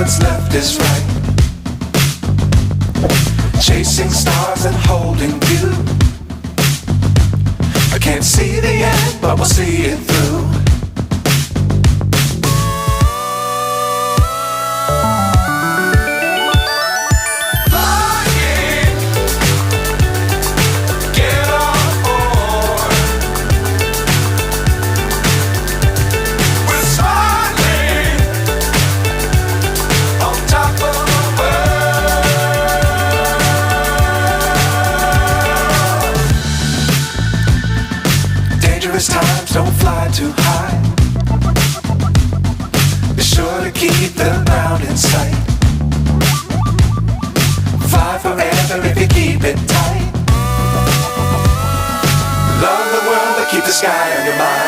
what's left is right. Chasing stars and holding you. I can't see the end, but we'll see it through. Times don't fly too high. Be sure to keep the ground in sight. Fly forever if you keep it tight. Love the world but keep the sky on your mind.